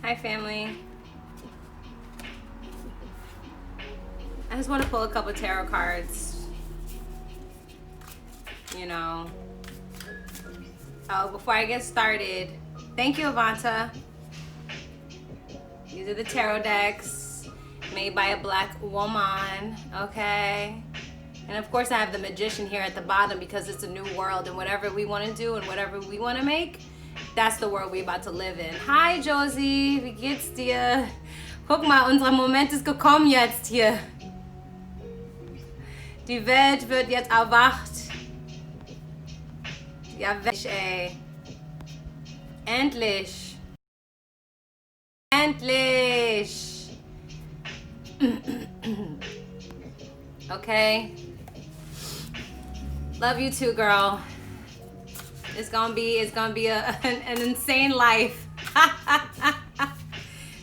Hi, family. I just want to pull a couple tarot cards. You know. Oh, before I get started, thank you, Avanta. These are the tarot decks made by a black woman, okay? And of course I have the Magician here at the bottom because it's a new world, and whatever we want to do and whatever we want to make, that's the world we're about to live in. Hi Josie, wie geht's dir? Guck mal, unser Moment ist gekommen jetzt hier. Die Welt wird jetzt erwacht. Ja, ey. Endlich. Endlich. Okay. Love you too, girl. It's gonna be an insane life.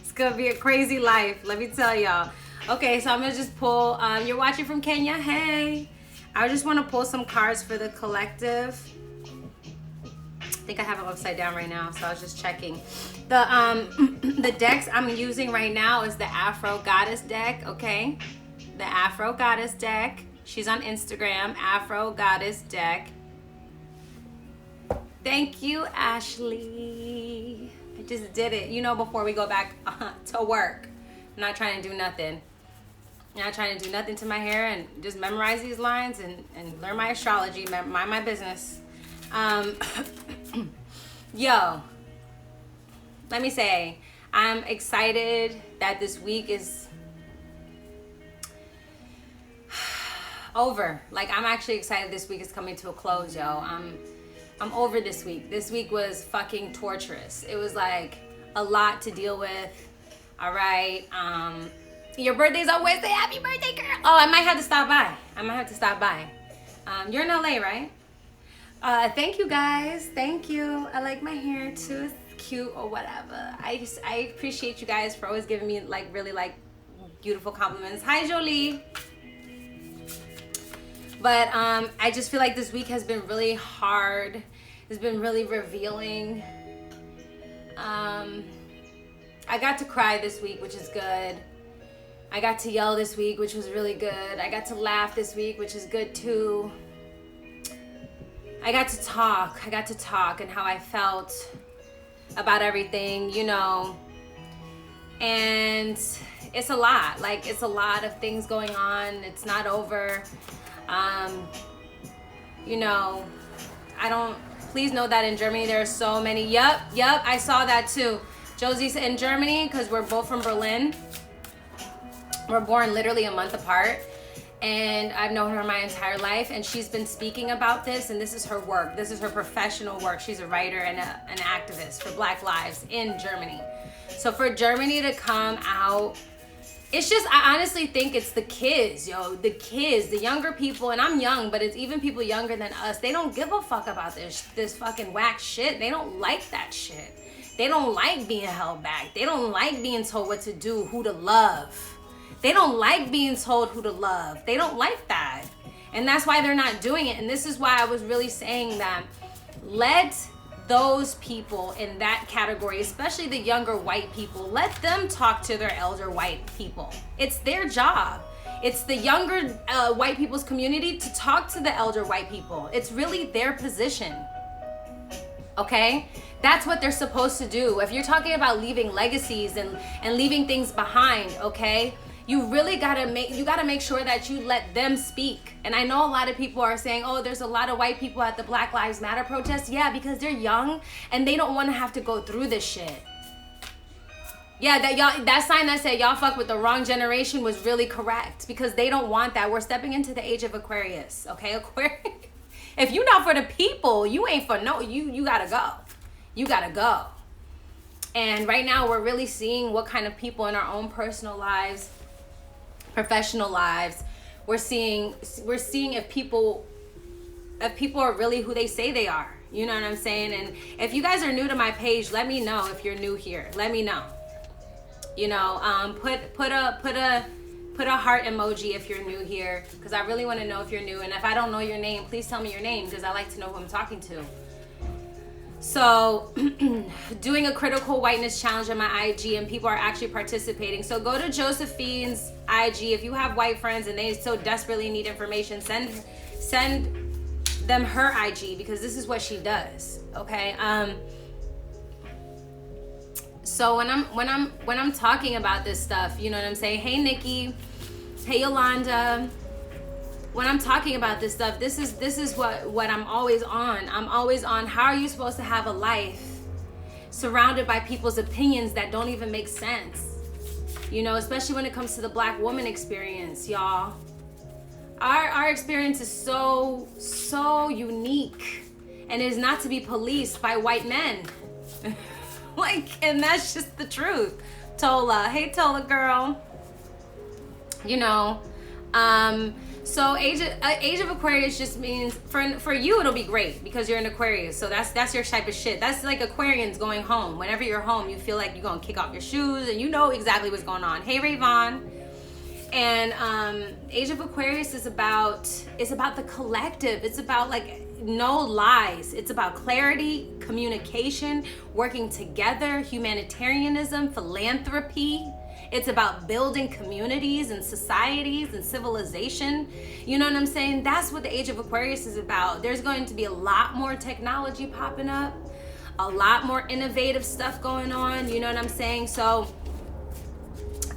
It's gonna be a crazy life, let me tell y'all. Okay, so I'm gonna just pull, you're watching from Kenya, hey. I just wanna pull some cards for the collective. I think I have it upside down right now, so I was just checking. The decks I'm using right now is the Afro Goddess deck, okay? The Afro Goddess deck. She's on Instagram, Afro Goddess deck. Thank you, Ashley. I just did it. You know, before we go back to work. I'm not trying to do nothing. I'm not trying to do nothing to my hair and just memorize these lines and learn my astrology, mind my business. Yo, let me say, I'm excited that this week is over. Like, I'm actually excited this week is coming to a close, yo. I'm over this week. This week was fucking torturous. It was like a lot to deal with. All right. Your birthday's on Wednesday. Happy birthday, girl. Oh, I might have to stop by. You're in LA, right? Thank you guys. Thank you. I like my hair too. It's cute or whatever. I appreciate you guys for always giving me like really like beautiful compliments. Hi, Jolie. But I just feel like this week has been really hard. It's been really revealing. I got to cry this week, which is good. I got to yell this week, which was really good. I got to laugh this week, which is good too. I got to talk and how I felt about everything, you know. And it's a lot. Like, it's a lot of things going on. It's not over. You know, please know that in Germany there are so many. Yep, I saw that too. Josie's in Germany because we're both from Berlin. We're born literally a month apart, and I've known her my entire life, and she's been speaking about this, and this is her work. This is her professional work. She's a writer and an activist for Black Lives in Germany. So for Germany to come out, it's just, I honestly think it's the kids, yo. The kids, the younger people, and I'm young, but it's even people younger than us. They don't give a fuck about this fucking whack shit. They don't like that shit. They don't like being held back. They don't like being told what to do, who to love. They don't like being told who to love. They don't like that. And that's why they're not doing it. And this is why I was really saying that let those people in that category, especially the younger white people, let them talk to their elder white people. It's their job. It's the younger white people's community to talk to the elder white people. It's really their position. Okay? That's what they're supposed to do. If you're talking about leaving legacies and leaving things behind, okay? You really gotta make sure that you let them speak. And I know a lot of people are saying, oh, there's a lot of white people at the Black Lives Matter protests. Yeah, because they're young and they don't want to have to go through this shit. Yeah, that sign that said y'all fuck with the wrong generation was really correct, because they don't want that. We're stepping into the age of Aquarius, okay? Aquarius. If you're not for the people, you ain't for no, you gotta go. You gotta go. And right now we're really seeing what kind of people in our own personal lives, professional lives, we're seeing if people are really who they say they are. You know what I'm saying? And if you guys are new to my page, let me know. If you're new here, let me know. You know, put a heart emoji if you're new here, because I really want to know if you're new. And if I don't know your name, please tell me your name, because I like to know who I'm talking to. So doing a critical whiteness challenge on my IG, and people are actually participating. So go to Josephine's IG. If you have white friends and they so desperately need information, send them her IG, because this is what she does. Okay. So when I'm talking about this stuff, you know what I'm saying? Hey Nikki, hey Yolanda. When I'm talking about this stuff, this is what I'm always on. I'm always on, how are you supposed to have a life surrounded by people's opinions that don't even make sense? You know, especially when it comes to the Black woman experience, y'all. Our experience is so unique, and it is not to be policed by white men. Like, and that's just the truth. Tola, hey Tola girl. You know, so age of Aquarius just means for you it'll be great because you're an Aquarius. So that's your type of shit. That's like Aquarians going home. Whenever you're home, you feel like you're gonna kick off your shoes and you know exactly what's going on. Hey Rayvon. And age of Aquarius is about the collective. It's about like no lies. It's about clarity, communication, working together, humanitarianism, philanthropy. It's about building communities and societies and civilization. You know what I'm saying? That's what the age of Aquarius is about. There's going to be a lot more technology popping up, a lot more innovative stuff going on. You know what I'm saying? So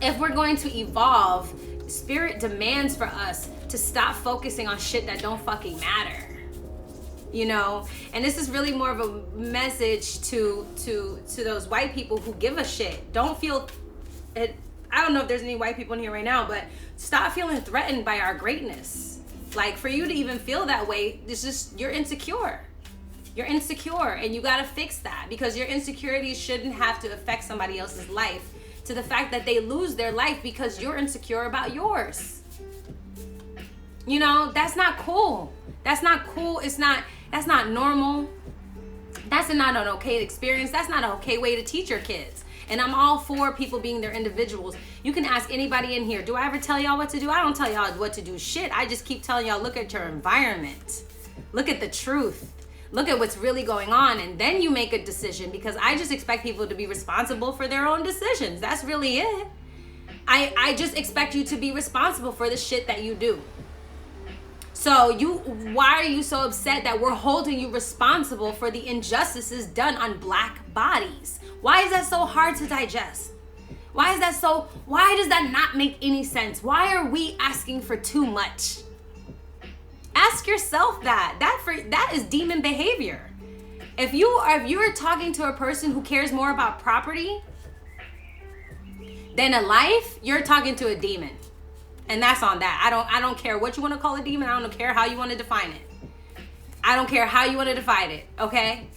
if we're going to evolve, Spirit demands for us to stop focusing on shit that don't fucking matter. You know, and this is really more of a message to those white people who give a shit. Don't feel it. I don't know if there's any white people in here right now, but stop feeling threatened by our greatness. Like, for you to even feel that way, it's just, you're insecure. You're insecure, and you gotta fix that, because your insecurities shouldn't have to affect somebody else's life to the fact that they lose their life because you're insecure about yours. You know, that's not cool. That's not cool. That's not normal. That's not an okay experience. That's not an okay way to teach your kids. And I'm all for people being their individuals. You can ask anybody in here, do I ever tell y'all what to do? I don't tell y'all what to do shit. I just keep telling y'all, look at your environment. Look at the truth. Look at what's really going on, and then you make a decision, because I just expect people to be responsible for their own decisions. That's really it. I just expect you to be responsible for the shit that you do. So why are you so upset that we're holding you responsible for the injustices done on Black bodies? Why is that so hard to digest? Why does that not make any sense? Why are we asking for too much? Ask yourself that. That is demon behavior. If you're talking to a person who cares more about property than a life, you're talking to a demon. And that's on that. I don't care what you want to call a demon. I don't care how you want to define it. I don't care how you want to define it, okay?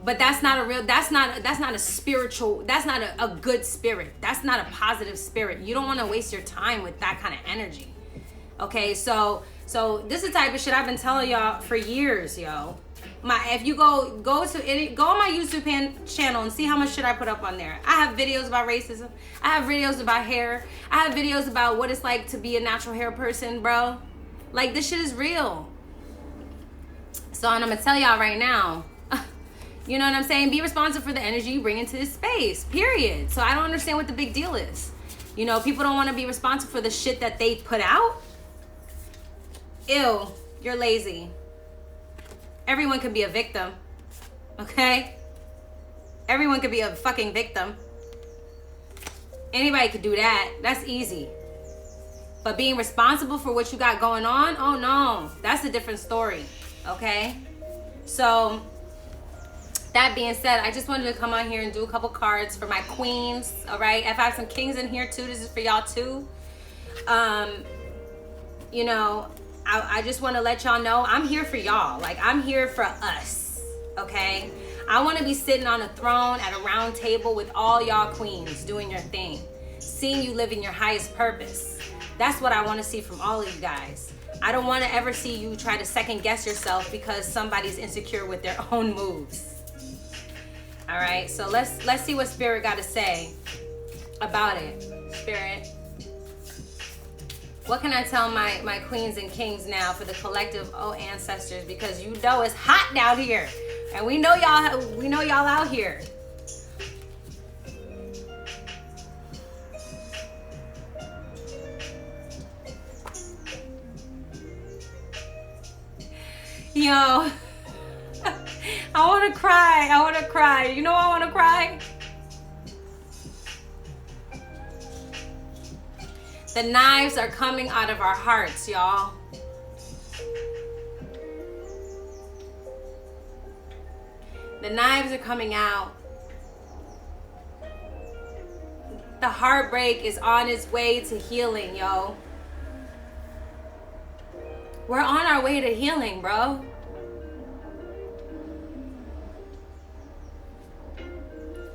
But that's not a spiritual, that's not a good spirit. That's not a positive spirit. You don't want to waste your time with that kind of energy. Okay, so this is the type of shit I've been telling y'all for years, yo. If you go on my YouTube channel and see how much shit I put up on there. I have videos about racism. I have videos about hair. I have videos about what it's like to be a natural hair person, bro. Like, this shit is real. So, and I'm gonna tell y'all right now, you know what I'm saying? Be responsible for the energy you bring into this space, period. So I don't understand what the big deal is. You know, people don't want to be responsible for the shit that they put out. Ew, you're lazy. Everyone can be a victim, okay? Everyone could be a fucking victim. Anybody could do that. That's easy. But being responsible for what you got going on, oh no, that's a different story, okay? So, that being said, I just wanted to come on here and do a couple cards for my queens, all right? If I have some kings in here too, this is for y'all too. You know, I just want to let y'all know I'm here for y'all. Like, I'm here for us, okay? I want to be sitting on a throne at a round table with all y'all queens doing your thing, seeing you live in your highest purpose. That's what I want to see from all of you guys. I don't want to ever see you try to second guess yourself because somebody's insecure with their own moves. All right, so let's see what Spirit got to say about it. Spirit, what can I tell my queens and kings now for the collective ancestors? Because you know it's hot down here. And we know y'all out here. Yo, I want to cry. You know I want to cry? The knives are coming out of our hearts, y'all. The knives are coming out. The heartbreak is on its way to healing, yo. We're on our way to healing, bro.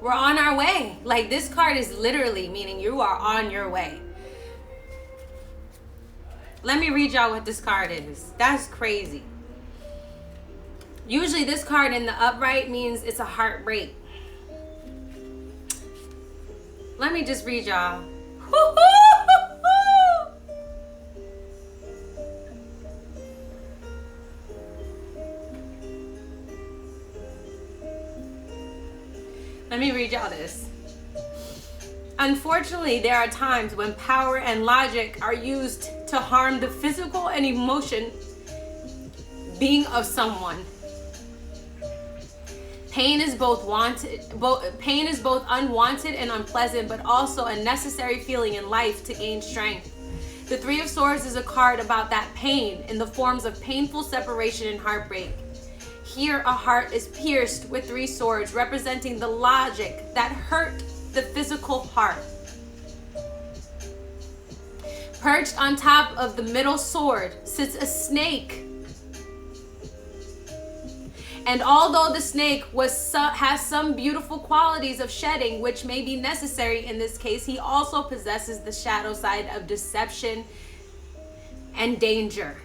We're on our way. Like, this card is literally meaning you are on your way. Let me read y'all what this card is. That's crazy. Usually this card in the upright means it's a heartbreak. Let me just read y'all. Let me read y'all this. Unfortunately, there are times when power and logic are used to harm the physical and emotion being of someone. Pain is both unwanted and unpleasant, but also a necessary feeling in life to gain strength. The Three of Swords is a card about that pain in the forms of painful separation and heartbreak. Here, a heart is pierced with three swords, representing the logic that hurt the physical heart. Perched on top of the middle sword sits a snake. And although the snake has some beautiful qualities of shedding, which may be necessary in this case, he also possesses the shadow side of deception and danger.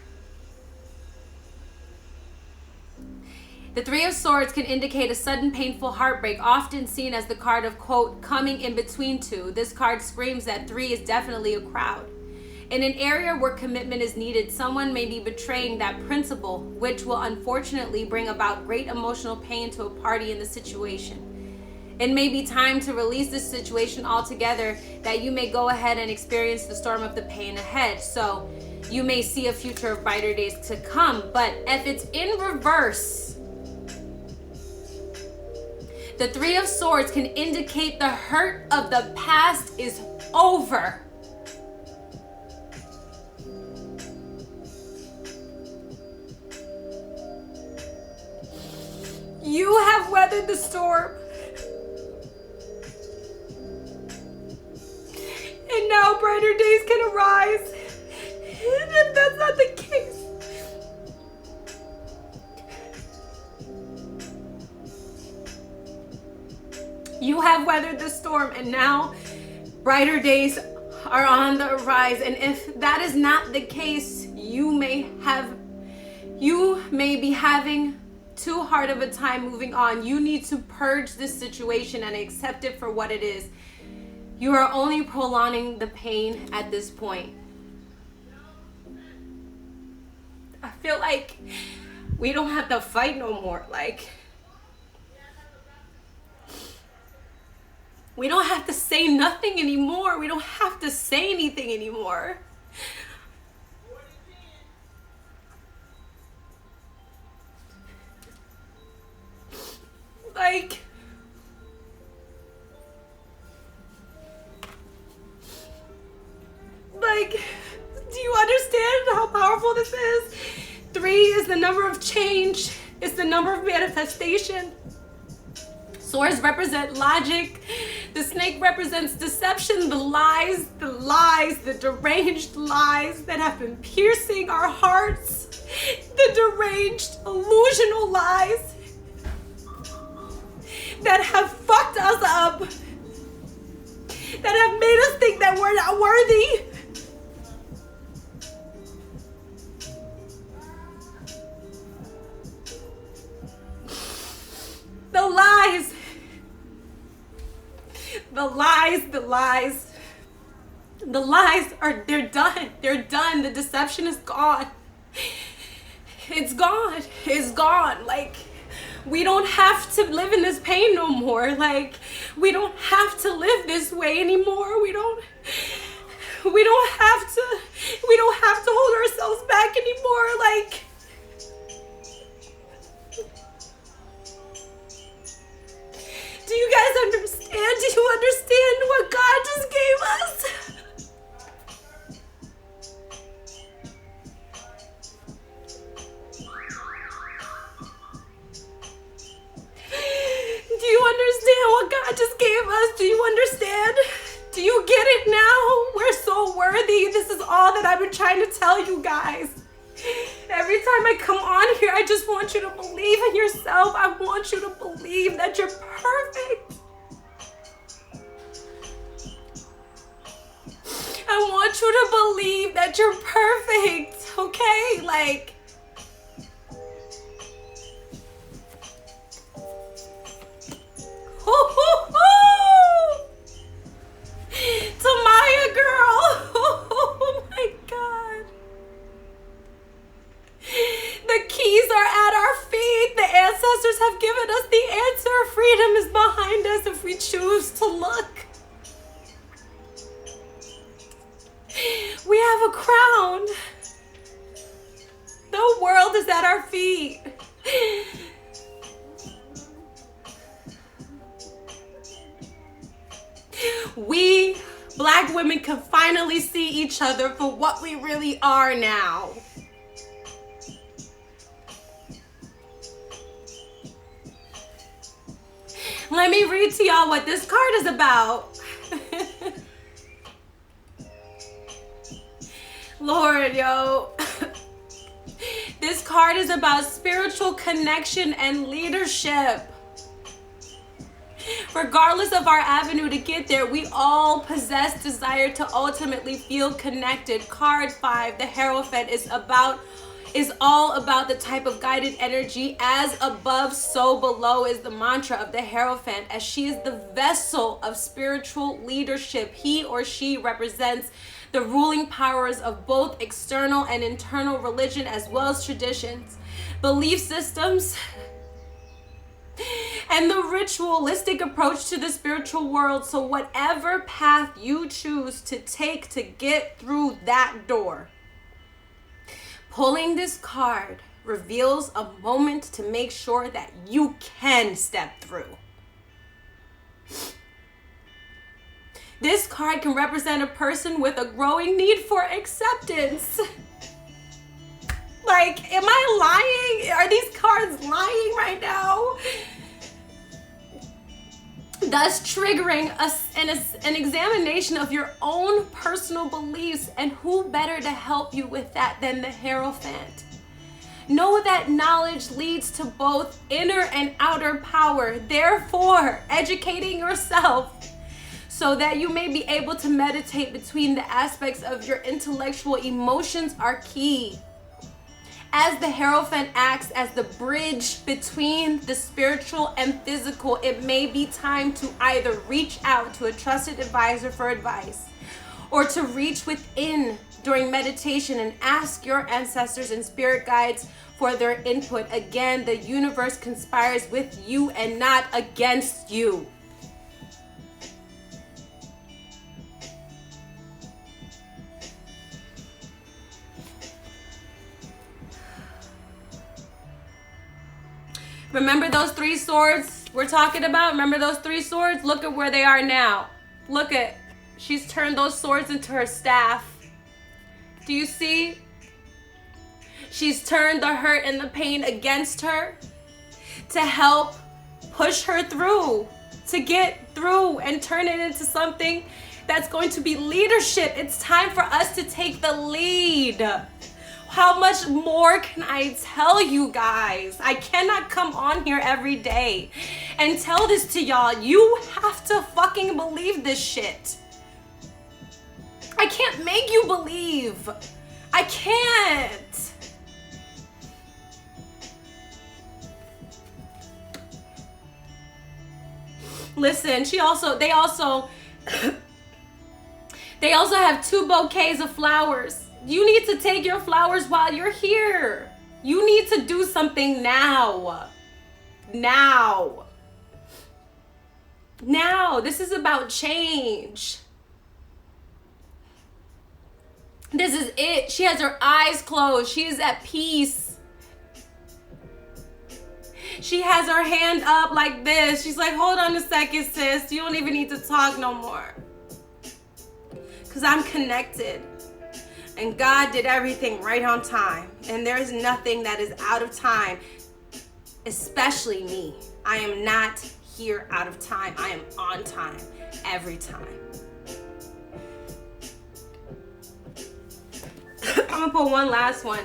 The Three of Swords can indicate a sudden painful heartbreak, often seen as the card of, quote, coming in between two. This card screams that three is definitely a crowd. In an area where commitment is needed, someone may be betraying that principle, which will unfortunately bring about great emotional pain to a party in the situation. It may be time to release this situation altogether, that you may go ahead and experience the storm of the pain ahead. So you may see a future of brighter days to come. But if it's in reverse, the Three of Swords can indicate the hurt of the past is over. You have weathered the storm. And now brighter days can arise. And if that's not the case, you have weathered the storm, and now brighter days are on the rise. And if that is not the case, you may be having too hard of a time moving on. You need to purge this situation and accept it for what it is. You are only prolonging the pain at this point. I feel like we don't have to fight no more. Like, we don't have to say nothing anymore. We don't have to say anything anymore. Like, do you understand how powerful this is? 3 is the number of change. It's the number of manifestation. Swords represent logic. The snake represents deception, the lies, the deranged lies that have been piercing our hearts, the deranged, illusional lies that have fucked us up, that have made us think that we're not worthy. The lies are, they're done. They're done. The deception is gone. It's gone. It's gone. Like, We don't have to live in this pain no more. Like, we don't have to live this way anymore. We don't have to hold ourselves back anymore. Like, do you guys understand? Do you understand what God just gave us? Do you understand what God just gave us? Do you understand? Do you get it now? We're so worthy. This is all that I've been trying to tell you guys. Every time I come on here, I just want you to believe in yourself. I want you to believe that you're perfect. I want you to believe that you're perfect, okay? Like, Tamaya, girl. Oh my God. The keys are at our feet. The ancestors have given us the answer. Freedom is behind us if we choose to look. We have a crown. The world is at our feet. We Black women can finally see each other for what we really are now. Let me read to y'all what this card is about. Lord, yo. This card is about spiritual connection and leadership. Regardless of our avenue to get there, we all possess desire to ultimately feel connected. Card 5, the hierophant, is all about the type of guided energy. As above, so below is the mantra of the hierophant, as she is the vessel of spiritual leadership. He or she represents the ruling powers of both external and internal religion, as well as traditions, belief systems, and the ritualistic approach to the spiritual world. So whatever path you choose to take to get through that door, pulling this card reveals a moment to make sure that you can step through. This card can represent a person with a growing need for acceptance. Like, am I lying? Are these cards lying right now? Thus triggering an examination of your own personal beliefs, and who better to help you with that than the hierophant? Know that knowledge leads to both inner and outer power. Therefore, educating yourself so that you may be able to meditate between the aspects of your intellectual emotions are key. As the hierophant acts as the bridge between the spiritual and physical, it may be time to either reach out to a trusted advisor for advice, or to reach within during meditation and ask your ancestors and spirit guides for their input. Again, the universe conspires with you and not against you. Remember those 3 swords we're talking about? Remember those 3 swords? Look at where they are now. Look at, she's turned those swords into her staff. Do you see? She's turned the hurt and the pain against her to help push her through, to get through and turn it into something that's going to be leadership. It's time for us to take the lead. How much more can I tell you guys? I cannot come on here every day and tell this to y'all. You have to fucking believe this shit. I can't make you believe. I can't. Listen, they also have 2 bouquets of flowers. You need to take your flowers while you're here. You need to do something now. now. Now, this is about change. This is it. She has her eyes closed. She is at peace. She has her hand up like this. She's like, hold on a second, sis. You don't even need to talk no more. Because I'm connected. And God did everything right on time. And there is nothing that is out of time, especially me. I am not here out of time. I am on time every time. I'm gonna put one last one.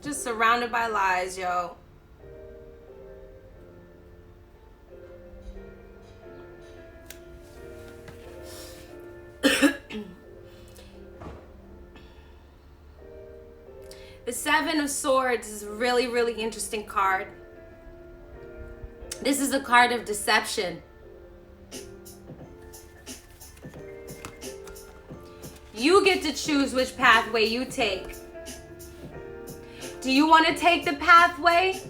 Just surrounded by lies, yo. The Seven of Swords is a really, really interesting card. This is a card of deception. You get to choose which pathway you take. Do you want to take the pathway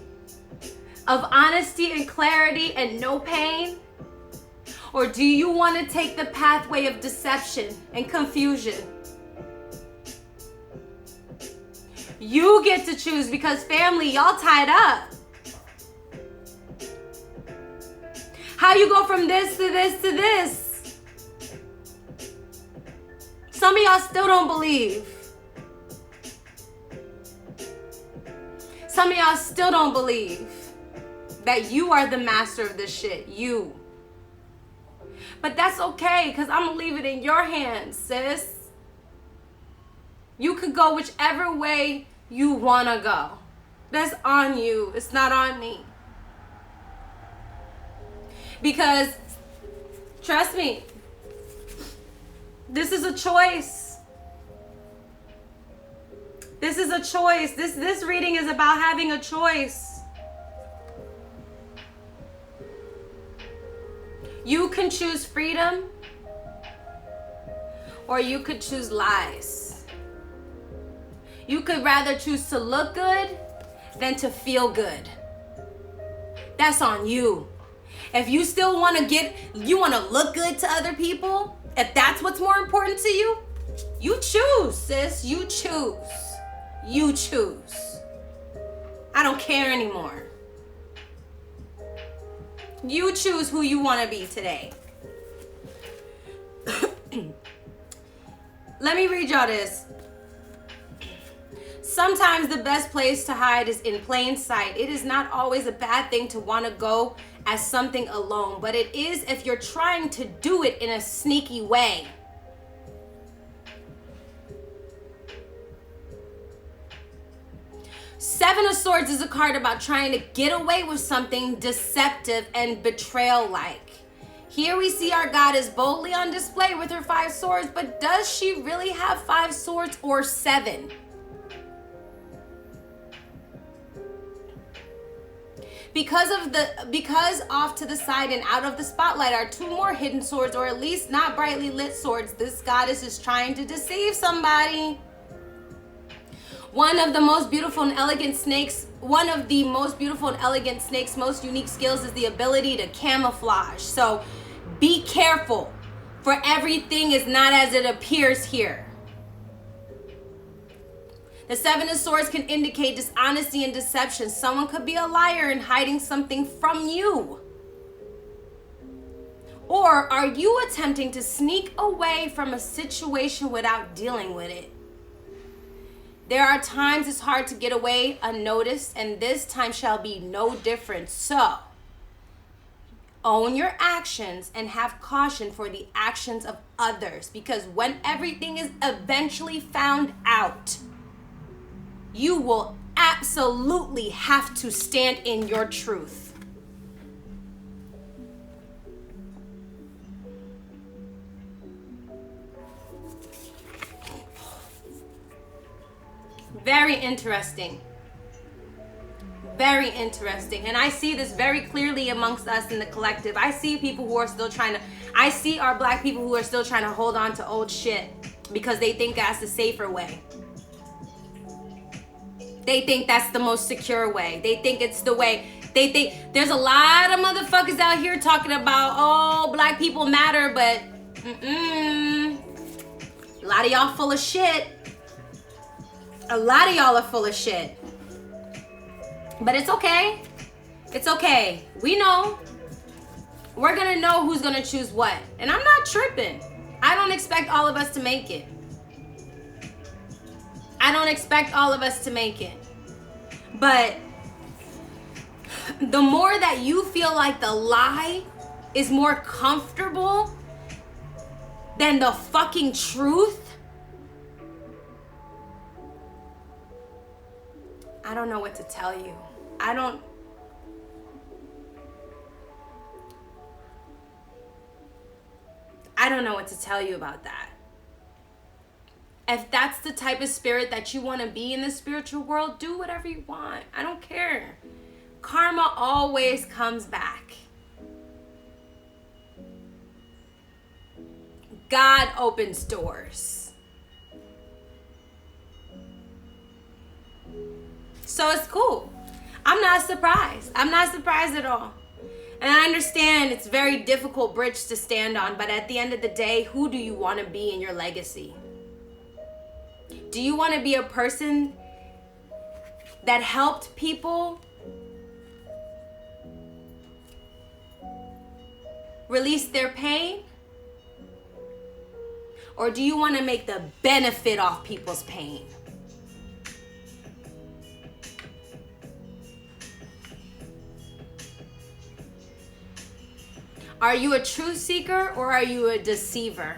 of honesty and clarity and no pain? Or do you want to take the pathway of deception and confusion? You get to choose, because family, y'all tied up. How you go from this to this to this? Some of y'all still don't believe. Some of y'all still don't believe that you are the master of this shit. You. But that's okay, because I'm going to leave it in your hands, sis. You could go whichever way you want to go. That's on you. It's not on me. Because, trust me, this is a choice. This is a choice. This reading is about having a choice. You can choose freedom, or you could choose lies. You could rather choose to look good than to feel good. That's on you. If you still want to look good to other people, if that's what's more important to you, you choose, sis. You choose. You choose. I don't care anymore. You choose who you want to be today. Let me read y'all this. Sometimes the best place to hide is in plain sight. It is not always a bad thing to want to go as something alone, but it is if you're trying to do it in a sneaky way. Seven of Swords is a card about trying to get away with something deceptive and betrayal-like. Here we see our goddess boldly on display with her 5 swords, but does she really have 5 swords or 7? Because off to the side and out of the spotlight are 2 more hidden swords, or at least not brightly lit swords, this goddess is trying to deceive somebody. One of the most beautiful and elegant snake's most unique skills is the ability to camouflage. So be careful, for everything is not as it appears here. The 7 of Swords can indicate dishonesty and deception. Someone could be a liar and hiding something from you. Or are you attempting to sneak away from a situation without dealing with it? There are times it's hard to get away unnoticed, and this time shall be no different. So, own your actions and have caution for the actions of others, because when everything is eventually found out, you will absolutely have to stand in your truth. Very interesting. very interesting. And I see this very clearly amongst us in the collective. I see people who are still I see our black people who are still trying to hold on to old shit because they think that's the safer way. They think that's the most secure way. They think it's the way. They think there's a lot of motherfuckers out here talking about, oh, black people matter, but a lot of y'all full of shit. A lot of y'all are full of shit. But it's okay. It's okay. We know. We're gonna know who's gonna choose what. And I'm not tripping. I don't expect all of us to make it. I don't expect all of us to make it. But the more that you feel like the lie is more comfortable than the fucking truth, I don't know what to tell you. I don't know what to tell you about that. If that's the type of spirit that you want to be in the spiritual world, do whatever you want. I don't care. Karma always comes back. God opens doors. So it's cool. I'm not surprised. I'm not surprised at all. And I understand it's a very difficult bridge to stand on, but at the end of the day, who do you want to be in your legacy? Do you want to be a person that helped people release their pain? Or do you want to make the benefit off people's pain? Are you a truth seeker or are you a deceiver?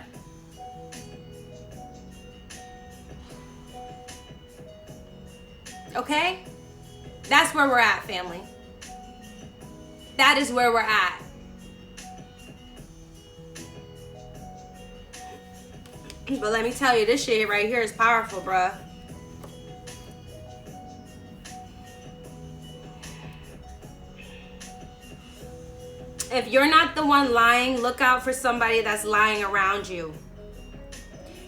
Okay? That's where we're at, family. That is where we're at. But let me tell you, this shit right here is powerful, bruh. If you're not the one lying, look out for somebody that's lying around you.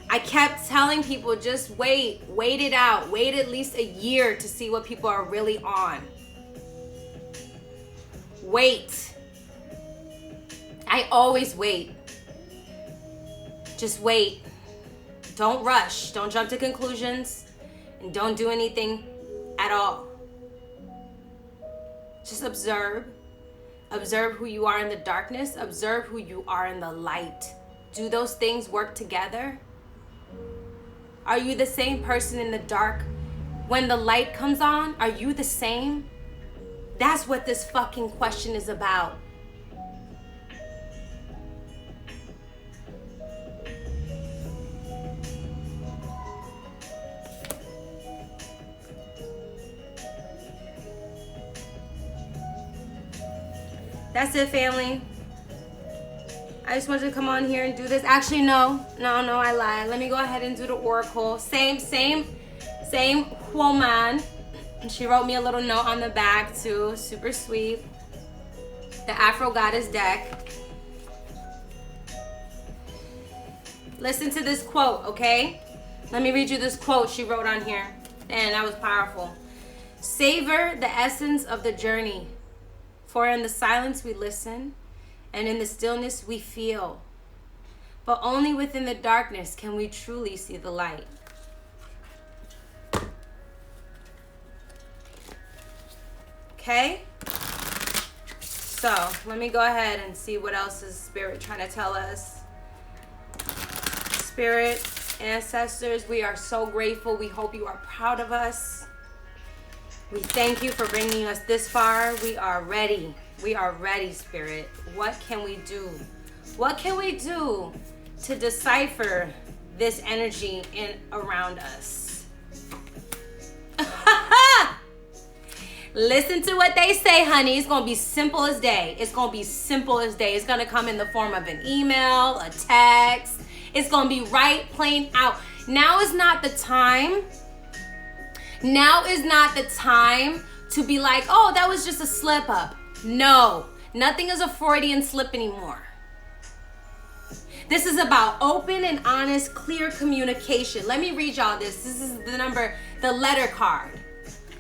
I kept telling people, just wait it out. Wait at least a year to see what people are really on. Wait. I always wait. Just wait. Don't rush. Don't jump to conclusions. And don't do anything at all. Just observe. Observe who you are in the darkness. Observe who you are in the light. Do those things work together? Are you the same person in the dark when the light comes on? Are you the same? That's what this fucking question is about. That's it, family. I just wanted to come on here and do this. Actually, no, I lied. Let me go ahead and do the oracle. Same woman. She wrote me a little note on the back too. Super sweet. The Afro Goddess deck. Listen to this quote, okay? Let me read you this quote she wrote on here. And that was powerful. Savor the essence of the journey. For in the silence we listen, and in the stillness we feel. But only within the darkness can we truly see the light. Okay? So, let me go ahead and see what else is Spirit trying to tell us. Spirit, ancestors, we are so grateful. We hope you are proud of us. We thank you for bringing us this far. We are ready. We are ready, Spirit. What can we do? What can we do to decipher this energy in around us? Listen to what they say, honey. It's going to be simple as day. It's going to be simple as day. It's going to come in the form of an email, a text. It's going to be right plain out. Now is not the time. Now is not the time to be like, oh, that was just a slip up. No, nothing is a Freudian slip anymore. This is about open and honest, clear communication. Let me read y'all this. This is the number, the letter card.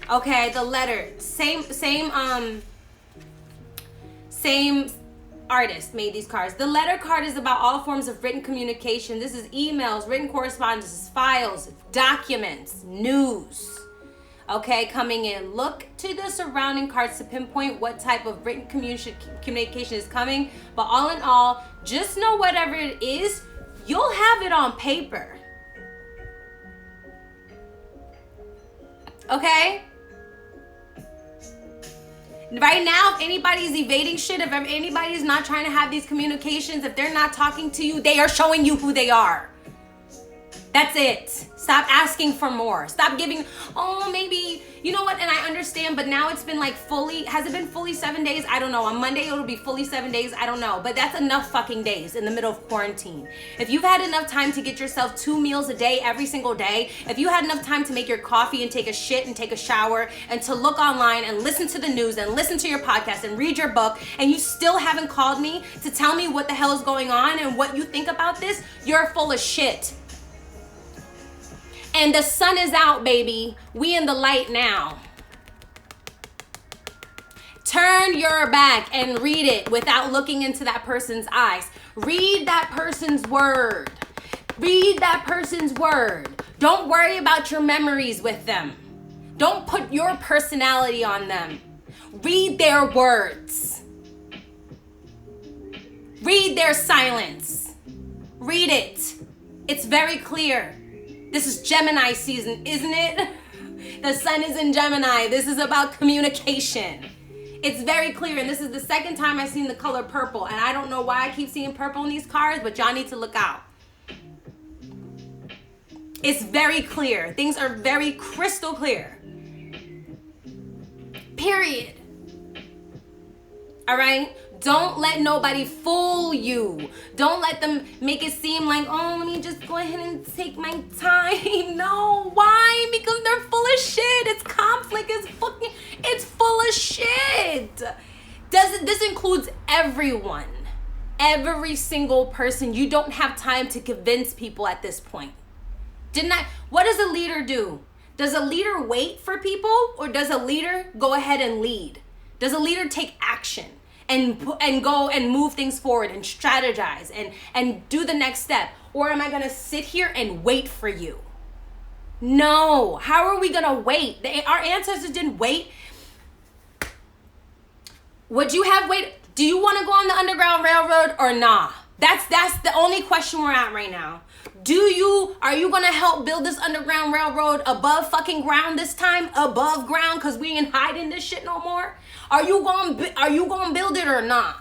Okay, the letter. Same artist made these cards. The letter card is about all forms of written communication. This is emails, written correspondences, files, documents, news. Okay, coming in. Look to the surrounding cards to pinpoint what type of written communication is coming. But all in all, just know whatever it is, you'll have it on paper. Okay? Right now, if anybody's evading shit, if anybody's not trying to have these communications, if they're not talking to you, they are showing you who they are. That's it. Stop asking for more. Stop giving, oh, maybe, you know what? And I understand, but now it's been like fully, has it been fully 7 days? I don't know. On Monday, it'll be fully 7 days. I don't know. But that's enough fucking days in the middle of quarantine. If you've had enough time to get yourself 2 meals a day every single day, if you had enough time to make your coffee and take a shit and take a shower and to look online and listen to the news and listen to your podcast and read your book, and you still haven't called me to tell me what the hell is going on and what you think about this, you're full of shit. And the sun is out, baby. We in the light now. Turn your back and read it without looking into that person's eyes. Read that person's word. Read that person's word. Don't worry about your memories with them. Don't put your personality on them. Read their words. Read their silence. Read it. It's very clear. This is Gemini season, isn't it? The sun is in Gemini. This is about communication. It's very clear, and this is the second time I've seen the color purple, and I don't know why I keep seeing purple in these cards, but y'all need to look out. It's very clear. Things are very crystal clear. Period. All right? Don't let nobody fool you. Don't let them make it seem like, oh, let me just go ahead and take my time. No, why? Because they're full of shit. It's conflict. It's full of shit. This includes everyone. Every single person. You don't have time to convince people at this point. What does a leader do? Does a leader wait for people, or does a leader go ahead and lead? Does a leader take action? And go and move things forward and strategize and do the next step? Or am I gonna sit here and wait for you? No. How are we gonna wait? Our ancestors didn't wait. Would you have waited? Do you wanna go on the Underground Railroad or nah? That's the only question we're at right now. Are you gonna help build this Underground Railroad above fucking ground this time? Above ground, cause we ain't hiding this shit no more? Are you gonna build it or not?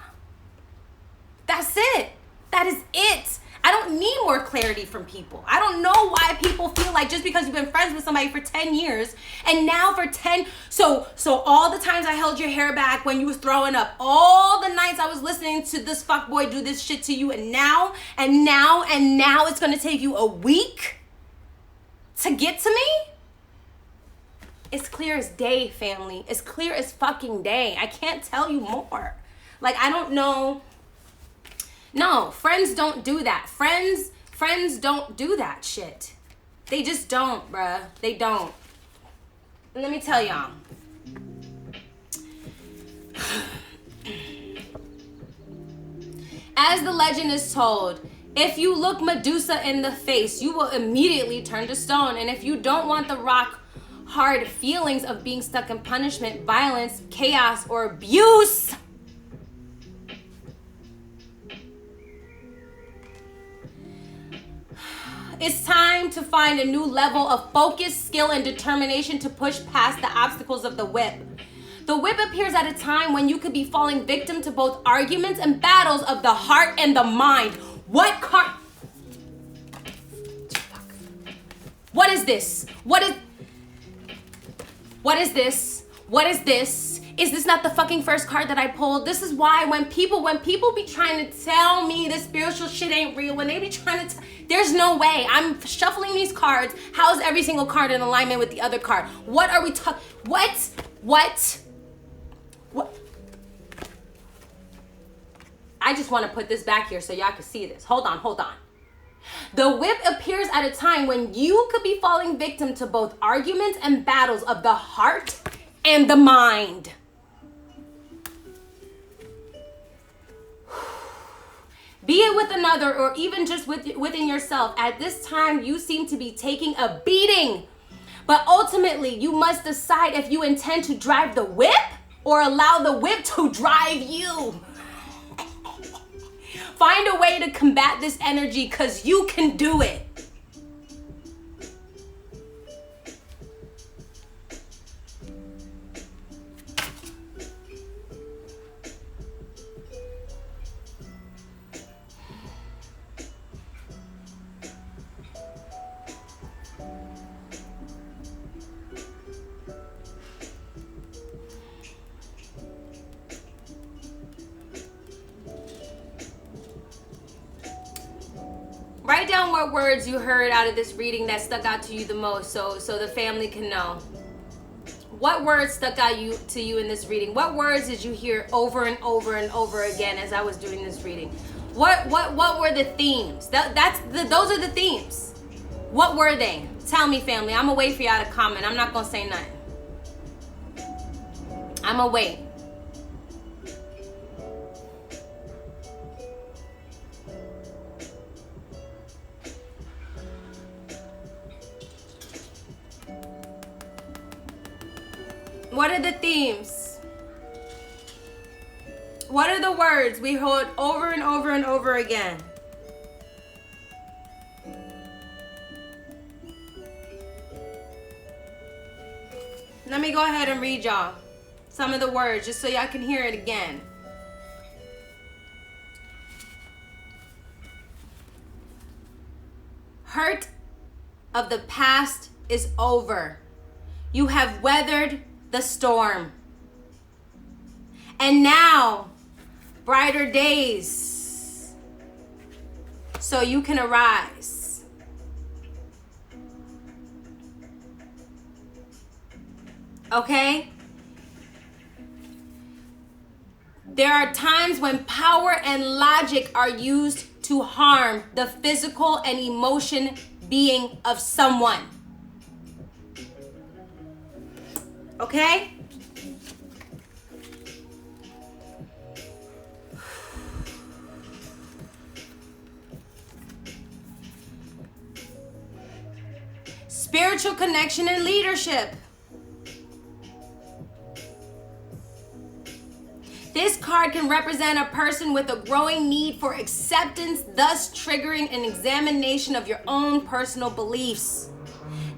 That's it. That is it. I don't need more clarity from people. I don't know why people feel like just because you've been friends with somebody for 10 years and now for 10, so all the times I held your hair back when you was throwing up, all the nights I was listening to this fuckboy do this shit to you, and now it's gonna take you a week to get to me? It's clear as day, family. It's clear as fucking day. I can't tell you more. Like, I don't know. No, friends don't do that. Friends don't do that shit. They just don't, bruh. They don't. And let me tell y'all. As the legend is told, if you look Medusa in the face, you will immediately turn to stone. And if you don't want the rock hard feelings of being stuck in punishment, violence, chaos, or abuse, it's time to find a new level of focus, skill, and determination to push past the obstacles of the whip. The whip appears at a time when you could be falling victim to both arguments and battles of the heart and the mind. What is this? What is this? What is this? Is this not the fucking first card that I pulled? This is why when people be trying to tell me this spiritual shit ain't real, when they be trying to there's no way. I'm shuffling these cards. How is every single card in alignment with the other card? What are we talking? What? I just want to put this back here so y'all can see this. Hold on. The whip appears at a time when you could be falling victim to both arguments and battles of the heart and the mind. Be it with another or even just within yourself, at this time you seem to be taking a beating. But ultimately, you must decide if you intend to drive the whip or allow the whip to drive you. Find a way to combat this energy because you can do it. Write down what words you heard out of this reading that stuck out to you the most so the family can know. What words stuck out to you in this reading? What words did you hear over and over and over again as I was doing this reading? What were the themes? Those are the themes. What were they? Tell me, family. I'm gonna wait for y'all to comment. I'm not gonna say nothing. I'm gonna wait. What are the themes? What are the words we heard over and over and over again? Let me go ahead and read y'all some of the words just so y'all can hear it again. Hurt of the past is over. You have weathered the storm. And now, brighter days, so you can arise. Okay? There are times when power and logic are used to harm the physical and emotion being of someone. Okay? Spiritual connection and leadership. This card can represent a person with a growing need for acceptance, thus triggering an examination of your own personal beliefs.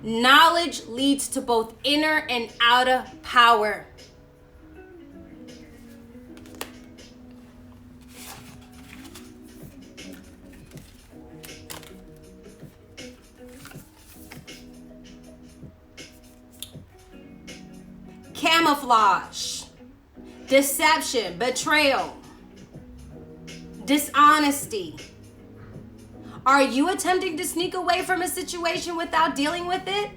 Knowledge leads to both inner and outer power. Camouflage, deception, betrayal, dishonesty. Are you attempting to sneak away from a situation without dealing with it?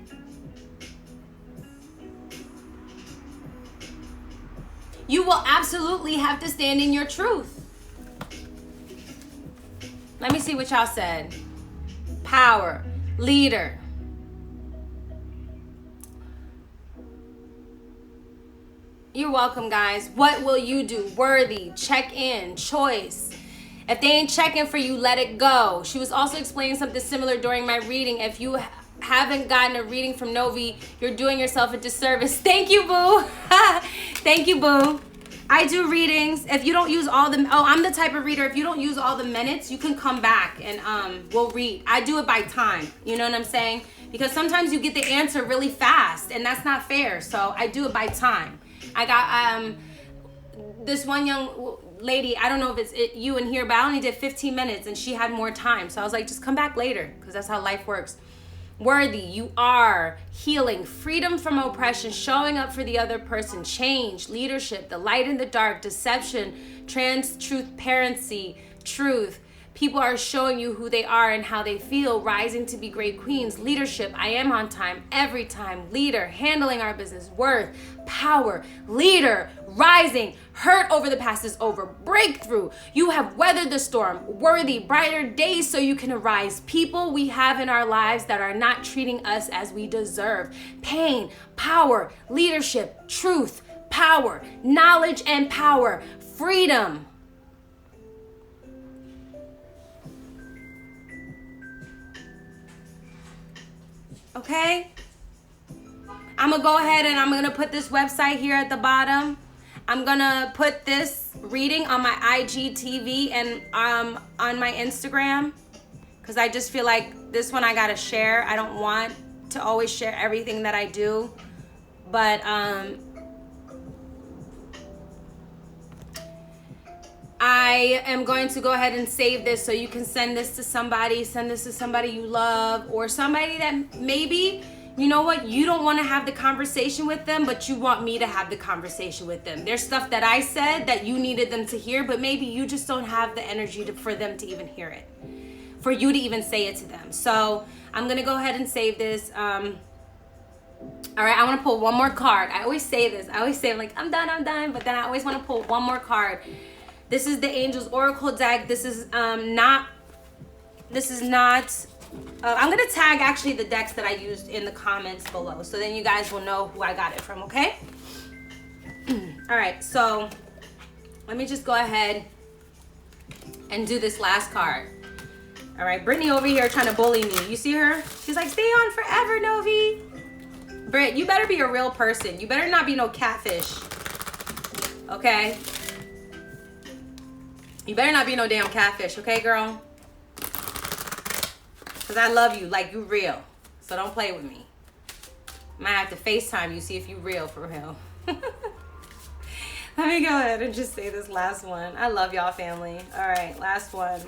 You will absolutely have to stand in your truth. Let me see what y'all said. Power, leader. You're welcome, guys. What will you do? Worthy, check in, choice. If they ain't checking for you, let it go. She was also explaining something similar during my reading. If you haven't gotten a reading from Novi, you're doing yourself a disservice. Thank you, boo. Thank you, boo. I do readings. If you don't use all the, I'm the type of reader, if you don't use all the minutes, you can come back and we'll read. I do it by time. You know what I'm saying? Because sometimes you get the answer really fast and that's not fair. So I do it by time. I got this one young lady, I don't know if it's you in here, but I only did 15 minutes and she had more time. So I was like, just come back later because that's how life works. Worthy, you are healing, freedom from oppression, showing up for the other person, change, leadership, the light in the dark, deception, truth, truth, People are showing you who they are and how they feel, rising to be great queens. Leadership, I am on time, every time. Leader, handling our business. Worth, power. Leader, rising. Hurt over the past is over. Breakthrough, you have weathered the storm. Worthy, brighter days so you can arise. People we have in our lives that are not treating us as we deserve. Pain, power, leadership, truth, power, knowledge and power, freedom. Okay? I'm gonna go ahead and I'm gonna put this website here at the bottom. I'm gonna put this reading on my IGTV and on my Instagram, because I just feel like this one I gotta share. I don't want to always share everything that I do, but I am going to go ahead and save this so you can send this to somebody, you love, or somebody that maybe, you know what, you don't want to have the conversation with them, but you want me to have the conversation with them. There's stuff that I said that you needed them to hear, but maybe you just don't have the energy for them to even hear it, for you to even say it to them. So I'm going to go ahead and save this. All right, I want to pull one more card. I always say this. I'm like, I'm done, but then I always want to pull one more card. This is the Angels Oracle deck. This is not, I'm gonna tag actually the decks that I used in the comments below, so then you guys will know who I got it from, okay? All right, so let me just go ahead and do this last card. All right, Brittany over here trying to bully me. You see her? She's like, stay on forever, Novi. Britt, you better be a real person. You better not be no catfish, okay? You better not be no damn catfish, okay, girl? Because I love you like you real. So don't play with me. Might have to FaceTime you, see if you real for real. Let me go ahead and just say this last one. I love y'all, family. All right, last one.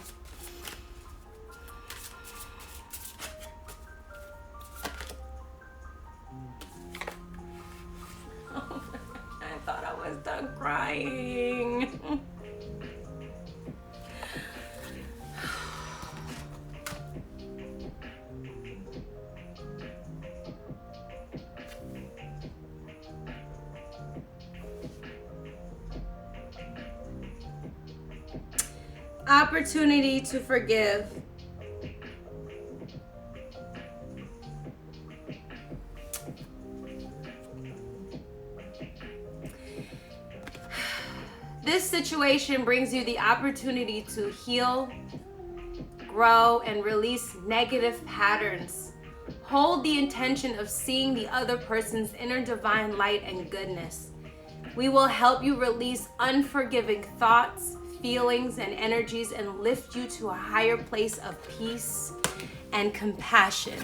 I thought I was done crying. Opportunity to forgive. This situation brings you the opportunity to heal, grow, and release negative patterns. Hold the intention of seeing the other person's inner divine light and goodness. We will help you release unforgiving thoughts, feelings, and energies and lift you to a higher place of peace and compassion.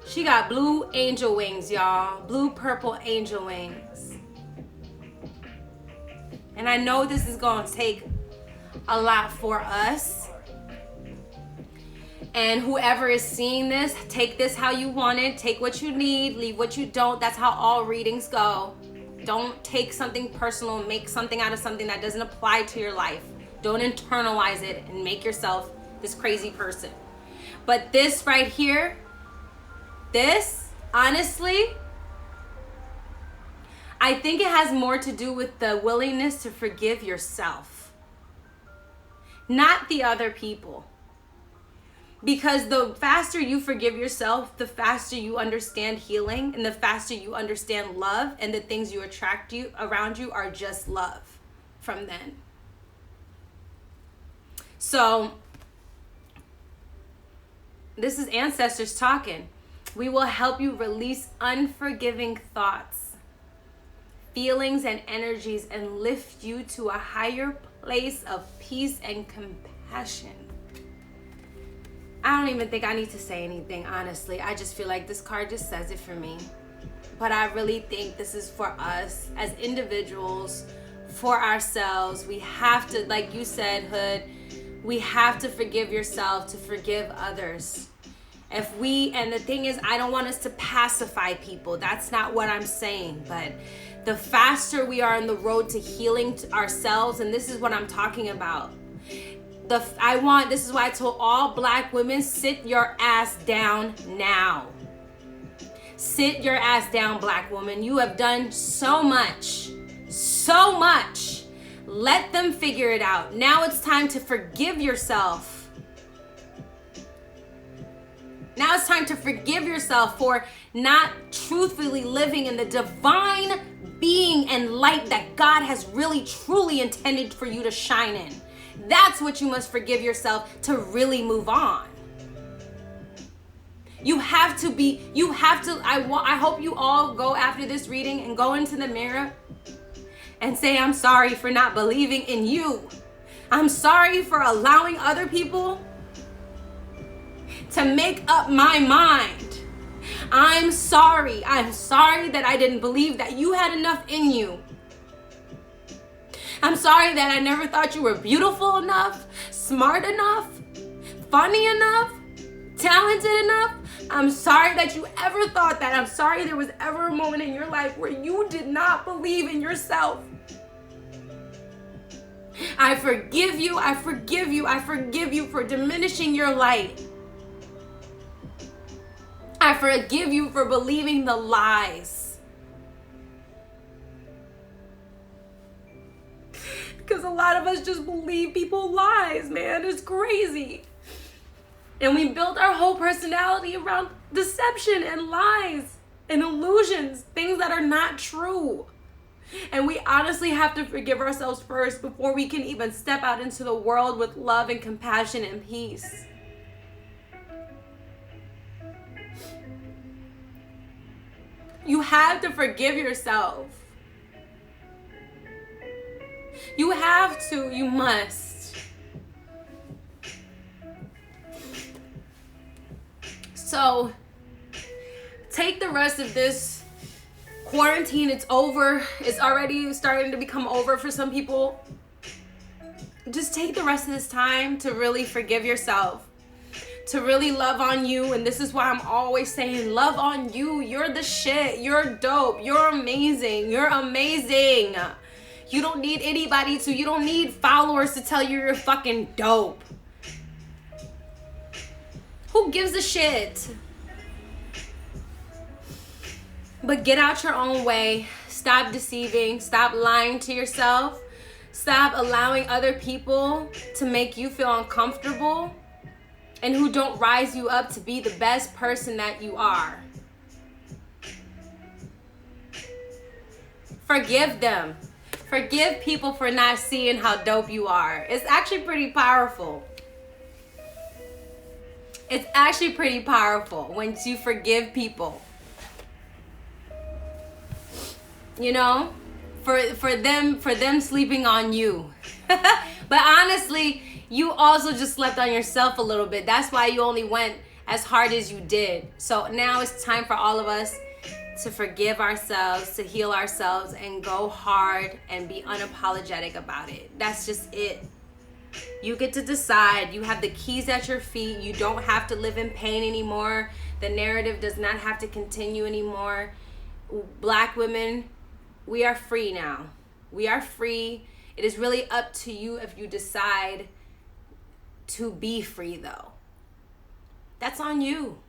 She got blue angel wings, y'all. Blue purple angel wings. And I know this is going to take a lot for us. And whoever is seeing this, take this how you want it. Take what you need, leave what you don't. That's how all readings go. Don't take something personal, make something out of something that doesn't apply to your life. Don't internalize it and make yourself this crazy person. But this right here, this, honestly, I think it has more to do with the willingness to forgive yourself, not the other people. Because the faster you forgive yourself, the faster you understand healing, and the faster you understand love, and the things you attract around you are just love from then. So, this is ancestors talking. We will help you release unforgiving thoughts, feelings, and energies, and lift you to a higher place of peace and compassion. I don't even think I need to say anything, honestly. I just feel like this card just says it for me. But I really think this is for us as individuals, for ourselves. We have to, like you said, Hood, we have to forgive yourself to forgive others. And the thing is, I don't want us to pacify people. That's not what I'm saying. But the faster we are on the road to healing ourselves. And this is what I'm talking about. This is why I told all Black women, sit your ass down now. Sit your ass down, Black woman. You have done so much. So much. Let them figure it out. Now it's time to forgive yourself. Now it's time to forgive yourself for not truthfully living in the divine being and light that God has really truly intended for you to shine in. That's what you must forgive yourself to really move on. I hope you all go after this reading and go into the mirror and say, I'm sorry for not believing in you. I'm sorry for allowing other people to make up my mind. I'm sorry that I didn't believe that you had enough in you. I'm sorry that I never thought you were beautiful enough, smart enough, funny enough, talented enough. I'm sorry that you ever thought that. I'm sorry there was ever a moment in your life where you did not believe in yourself. I forgive you. I forgive you. I forgive you for diminishing your light. I forgive you for believing the lies. Because a lot of us just believe people's lies, man. It's crazy. And we built our whole personality around deception and lies and illusions, things that are not true. And we honestly have to forgive ourselves first before we can even step out into the world with love and compassion and peace. You have to forgive yourself. You have to, you must. So, take the rest of this quarantine. It's over. It's already starting to become over for some people. Just take the rest of this time to really forgive yourself, to really love on you. And this is why I'm always saying, love on you. You're the shit. You're dope. You're amazing. You're amazing. You don't need anybody to, you don't need followers to tell you you're fucking dope. Who gives a shit? But get out your own way. Stop deceiving. Stop lying to yourself. Stop allowing other people to make you feel uncomfortable and who don't rise you up to be the best person that you are. Forgive them. Forgive people for not seeing how dope you are. It's actually pretty powerful. It's actually pretty powerful once you forgive people. You know, for them sleeping on you. But honestly, you also just slept on yourself a little bit. That's why you only went as hard as you did. So now it's time for all of us to forgive ourselves, to heal ourselves, and go hard and be unapologetic about it. That's just it. You get to decide. You have the keys at your feet. You don't have to live in pain anymore. The narrative does not have to continue anymore. Black women, we are free now. We are free. It is really up to you if you decide to be free, though. That's on you.